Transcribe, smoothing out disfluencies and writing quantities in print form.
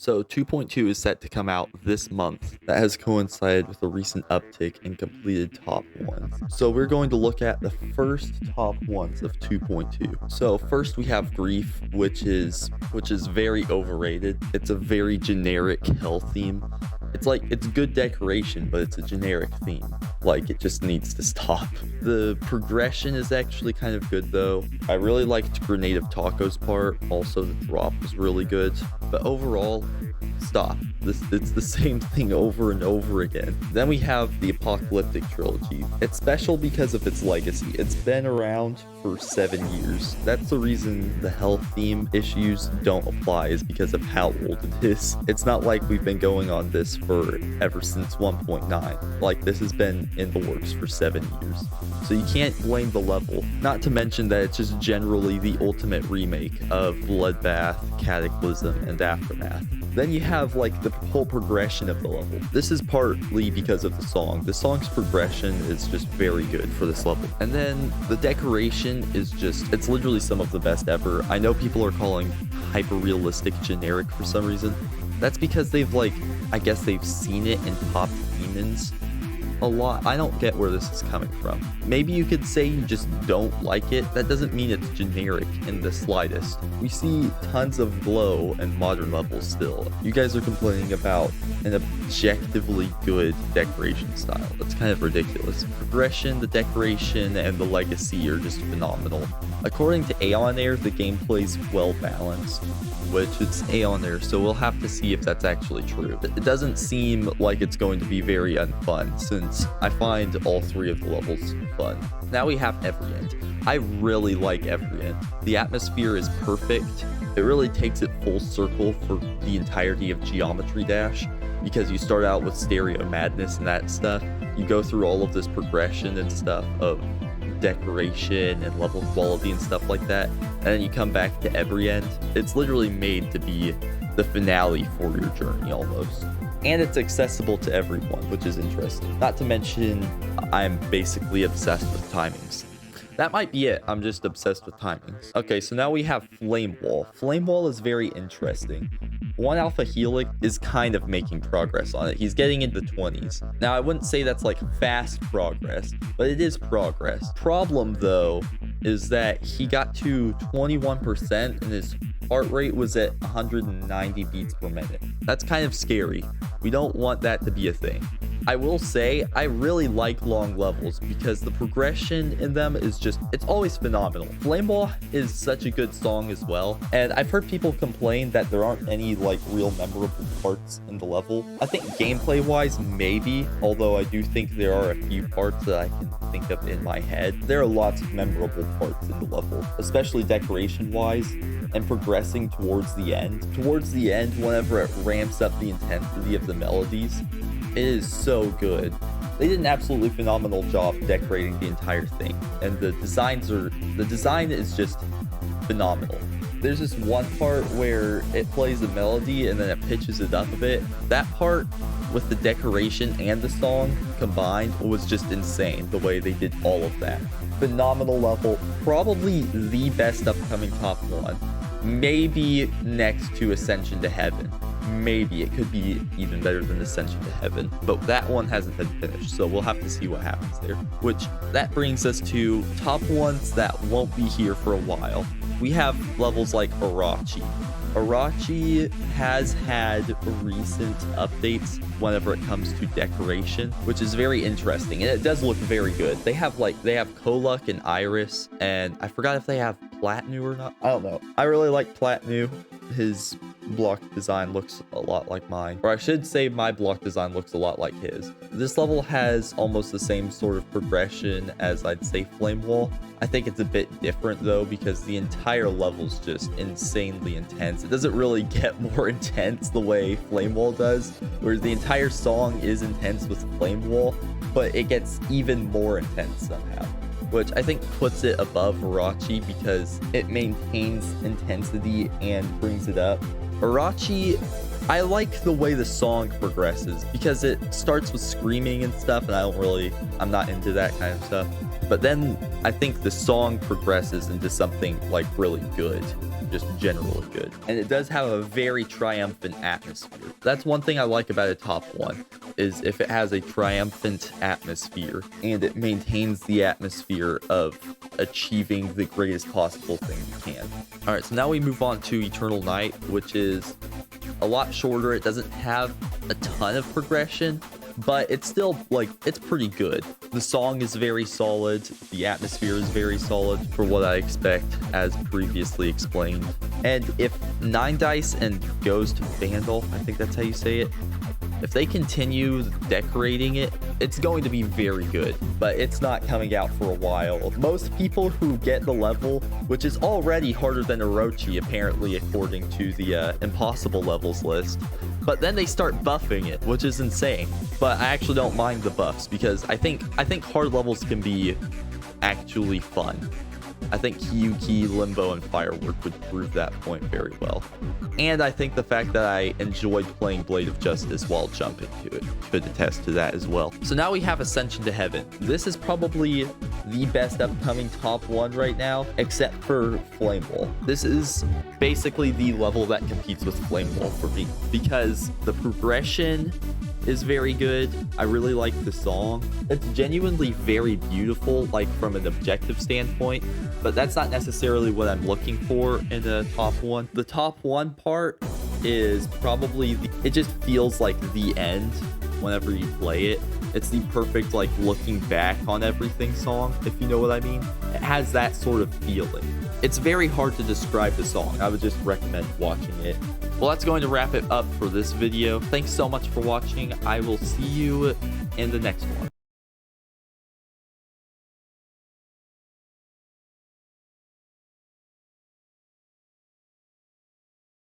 So 2.2 is set to come out this month. That has coincided with a recent uptick in completed top ones. So we're going to look at the first top ones of 2.2. So first we have Grief, which is very overrated. It's a very generic hell theme. It's good decoration, but it's a generic theme. Like, it just needs to stop. The progression is actually kind of good though. I really liked Grenade of Taco's part. Also, the drop was really good. But overall, stop. It's the same thing over and over again. Then we have the Apocalyptic Trilogy. It's special because of its legacy. It's been around for 7 years. That's the reason the hell theme issues don't apply, is because of how old it is. It's not like we've been going on this for ever since 1.9. Like, this has been in the works for 7 years. So you can't blame the level. Not to mention that it's just generally the ultimate remake of Bloodbath, Cataclysm, and Aftermath. Then you have like the whole progression of the level. This is partly because of the song. The song's progression is just very good for this level. And then the decoration is it's literally some of the best ever. I know people are calling hyper-realistic generic for some reason. That's because I guess they've seen it in Top Demons a lot. I don't get where this is coming from. Maybe you could say you just don't like it. That doesn't mean it's generic in the slightest. We see tons of glow and modern levels still. You guys are complaining about an objectively good decoration style. That's kind of ridiculous. Progression, the decoration, and the legacy are just phenomenal. According to Aeon Air, the gameplay's well balanced, which it's Aeon Air, so we'll have to see if that's actually true. It doesn't seem like it's going to be very unfun, since I find all 3 of the levels fun. Now we have Every End. I really like Every End. The atmosphere is perfect. It really takes it full circle for the entirety of Geometry Dash, because you start out with Stereo Madness and that stuff. You go through all of this progression and stuff of decoration and level quality and stuff like that, and then you come back to Every End. It's literally made to be the finale for your journey almost. And it's accessible to everyone, which is interesting. Not to mention, I'm basically obsessed with timings. That might be it. I'm just obsessed with timings. Okay, so now we have Flame Wall. Flame Wall is very interesting. 1-Alpha Helix is kind of making progress on it. He's getting into 20s. Now, I wouldn't say that's like fast progress, but it is progress. Problem though is that he got to 21% and his heart rate was at 190 beats per minute. That's kind of scary. We don't want that to be a thing. I will say I really like long levels because the progression in them is it's always phenomenal. Flame Wall is such a good song as well, and I've heard people complain that there aren't any like real memorable parts in the level. I think gameplay wise maybe, although I do think there are a few parts that I can think of in my head. There are lots of memorable parts in the level, especially decoration wise and progressing towards the end. Towards the end, whenever it ramps up the intensity of the melodies, it is so good. They did an absolutely phenomenal job decorating the entire thing, and the design is just phenomenal. There's this one part where it plays a melody and then it pitches it up a bit. That part with the decoration and the song combined was just insane, the way they did all of that. Phenomenal level, probably the best upcoming top one. Maybe next to Ascension to Heaven. Maybe it could be even better than Ascension to Heaven, but that one hasn't been finished, so we'll have to see what happens there. Which, that brings us to top ones that won't be here for a while. We have levels like Arachi. Arachi has had recent updates whenever it comes to decoration, which is very interesting, and it does look very good. They have Koluk and Iris, and I forgot if they have Platnu or not. I don't know. I really like Platnu. His block design looks a lot like mine, or I should say my block design looks a lot like his. This level has almost the same sort of progression as I'd say Flame Wall. I think it's a bit different though, because the entire level's just insanely intense. It doesn't really get more intense the way Flame Wall does, whereas the entire song is intense with Flame Wall, but it gets even more intense somehow, which I think puts it above Arachi because it maintains intensity and brings it up. Arachi, I like the way the song progresses because it starts with screaming and stuff, and I'm not into that kind of stuff. But then I think the song progresses into something like really good, just generally good. And it does have a very triumphant atmosphere. That's one thing I like about a top one, is if it has a triumphant atmosphere and it maintains the atmosphere of achieving the greatest possible thing you can. All right, so now we move on to Eternal Night, which is a lot shorter. It doesn't have a ton of progression, but it's still, like, it's pretty good. The song is very solid. The atmosphere is very solid for what I expect, as previously explained. And if Nine Dice and Ghost Vandal, I think that's how you say it, if they continue decorating it, it's going to be very good, but it's not coming out for a while. Most people who get the level, which is already harder than Orochi, apparently, according to the impossible levels list, but then they start buffing it, which is insane. But I actually don't mind the buffs, because I think hard levels can be actually fun. I think Kyuki, Limbo, and Firework would prove that point very well. And I think the fact that I enjoyed playing Blade of Justice while jumping to it could attest to that as well. So now we have Ascension to Heaven. This is probably the best upcoming top one right now, except for Flame Wall. This is basically the level that competes with Flame Wall for me, because the progression is very good. I really like the song. It's genuinely very beautiful, like from an objective standpoint, but that's not necessarily what I'm looking for in a top one. The top one part is probably, it just feels like the end whenever you play it. It's the perfect, like, looking back on everything song, if you know what I mean. It has that sort of feeling. It's very hard to describe the song. I would just recommend watching it. Well, that's going to wrap it up for this video. Thanks so much for watching. I will see you in the next one.